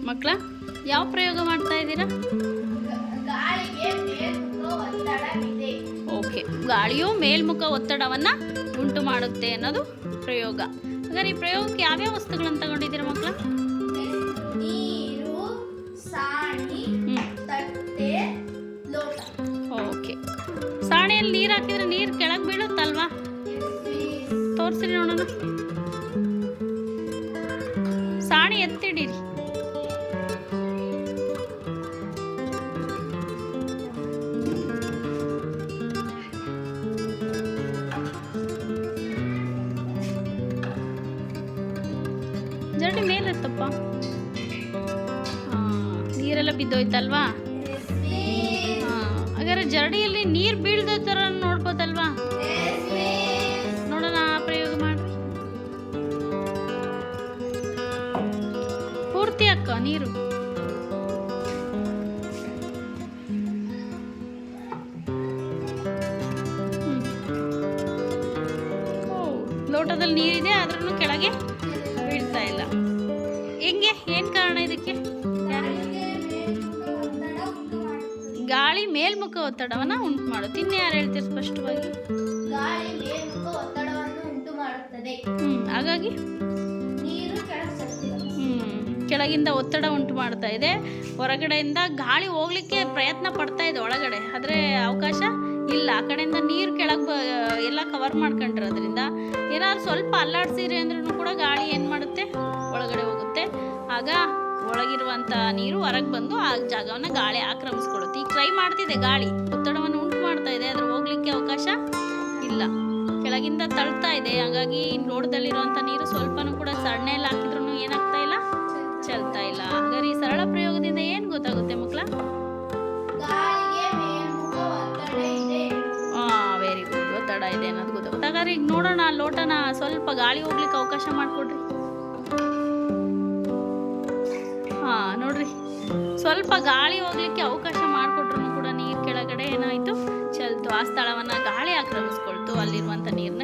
ಮಕ್ಕಳ ಯಾವ ಪ್ರಯೋಗ ಮಾಡ್ತಾ ಇದ್ದೀರಾ? ಓಕೆ, ಗಾಳಿಯು ಮೇಲ್ಮುಖ ಒತ್ತಡವನ್ನು ಉಂಟು ಮಾಡುತ್ತೆ ಅನ್ನೋದು ಪ್ರಯೋಗ. ಹಾಗಾದ್ರೆ ಈ ಪ್ರಯೋಗಕ್ಕೆ ಯಾವ್ಯಾವ ವಸ್ತುಗಳನ್ನು ತಗೊಂಡಿದ್ದೀರಾ ಮಕ್ಕಳ? ನೀರು, ಸಾಣಿ, ತಟ್ಟೆ, ಲೋಟ. ಓಕೆ, ಸಾಣೆಯಲ್ಲಿ ನೀರು ಹಾಕಿದ್ರೆ ನೀರು ಕೆಳಗೆ ಬೀಳುತ್ತಲ್ವಾ? ತೋರಿಸ್ರಿ ನೋಡೋಣ. ಸಾಣಿ ಎತ್ತಿಡಿರಿ. ಜರಡಿ ಮೇಲೆ ಎತ್ತಪ್ಪ. ನೀರೆಲ್ಲ ಬಿದ್ದೋಯ್ತಲ್ವಾ? ಹಾಗಾದ್ರೆ ಜರಡಿಯಲ್ಲಿ ನೀರು ಬೀಳ್ದೋ ಥರ ನೋಡ್ಬೋದಲ್ವಾ? ನೋಡೋಣ, ಆ ಪ್ರಯೋಗ ಮಾಡ್ರಿ. ಪೂರ್ತಿ ಅಕ್ಕ ನೀರು. ಲೋಟದಲ್ಲಿ ನೀರಿದೆ, ಆದ್ರೂ ಕೆಳಗೆ ಬೀಳ್ತಾ ಇಲ್ಲ. ಹೆಂಗೆ? ಏನ್ ಕಾರಣ ಇದಕ್ಕೆ? ಗಾಳಿ ಮೇಲ್ಮುಖ ಒತ್ತಡವನ್ನ ಉಂಟು ಮಾಡುತ್ತೆ. ಇನ್ನು ಯಾರು ಹೇಳ್ತೀರಿ ಸ್ಪಷ್ಟವಾಗಿ? ಗಾಳಿ ಮೇಲ್ಮುಖ ಒತ್ತಡವನ್ನು ಉಂಟು ಮಾಡುತ್ತದೆ. ಹಾಗಾಗಿ ನೀರು ಕೆಳಗಿಂದ ಒತ್ತಡ ಉಂಟು ಮಾಡ್ತಾ ಇದೆ. ಹೊರಗಡೆಯಿಂದ ಗಾಳಿ ಹೋಗ್ಲಿಕ್ಕೆ ಪ್ರಯತ್ನ ಪಡ್ತಾ ಇದೆ ಒಳಗಡೆ, ಆದರೆ ಅವಕಾಶ ಇಲ್ಲ. ಆ ಕಡೆಯಿಂದ ನೀರು ಕೆಳಗೆ ಎಲ್ಲ ಕವರ್ ಮಾಡ್ಕೊಂಡಿರೋದ್ರಿಂದ ಏನಾದ್ರು ಸ್ವಲ್ಪ ಅಲ್ಲಾಡ್ಸಿರಿ ಅಂದ್ರೂ ಕೂಡ ಗಾಳಿ ಏನು ಮಾಡುತ್ತೆ? ಒಳಗಡೆ ಹೋಗುತ್ತೆ. ಆಗ ಒಳಗಿರುವಂಥ ನೀರು ಹೊರಗೆ ಬಂದು ಆ ಜಾಗವನ್ನು ಗಾಳಿ ಆಕ್ರಮಿಸ್ಕೊಳ್ಳುತ್ತೆ. ಈಗ ಟ್ರೈ ಮಾಡ್ತಿದೆ, ಗಾಳಿ ಒತ್ತಡವನ್ನು ಉಂಟು ಮಾಡ್ತಾ ಇದೆ, ಆದರೆ ಹೋಗ್ಲಿಕ್ಕೆ ಅವಕಾಶ ಇಲ್ಲ, ಕೆಳಗಿಂದ ತಳ್ತಾ ಇದೆ. ಹಾಗಾಗಿ ಲೋಟದಲ್ಲಿರುವಂಥ ನೀರು ಸ್ವಲ್ಪನೂ ಕೂಡ ಸಣ್ಣೆಲ್ಲ ಹಾಕಿದ್ರೂ ಏನಾಗ್ತಾ ಇಲ್ಲ, ಚೆಲ್ತಾ ಇಲ್ಲ. ಹಾಗಾದ್ರೆ ಈ ಸರಳ ಪ್ರಯೋಗದಿಂದ ಏನು ಗೊತ್ತಾಗುತ್ತೆ ಮಕ್ಕಳ? ವೆರಿ ಗುಡ್, ಒತ್ತಡ ಇದೆ ಅನ್ನೋದು ಗೊತ್ತಾಗುತ್ತೆ. ಹಾಗಾದ್ರೆ ಈಗ ನೋಡೋಣ, ಲೋಟನ ಸ್ವಲ್ಪ ಗಾಳಿ ಹೋಗ್ಲಿಕ್ಕೆ ಅವಕಾಶ ಮಾಡಿಕೊಡ್ರಿ. ನೋಡ್ರಿ, ಸ್ವಲ್ಪ ಗಾಳಿ ಹೋಗ್ಲಿಕ್ಕೆ ಅವಕಾಶ ಮಾಡಿಕೊಟ್ರು ಕೂಡ ನೀರು ಕೆಳಗಡೆ ಏನಾಯಿತು? ಚೆಲ್ತು. ಆ ಸ್ಥಳವನ್ನು ಗಾಳಿ ಆಕ್ರಮಿಸ್ಕೊಳ್ತು, ಅಲ್ಲಿರುವಂಥ ನೀರನ್ನ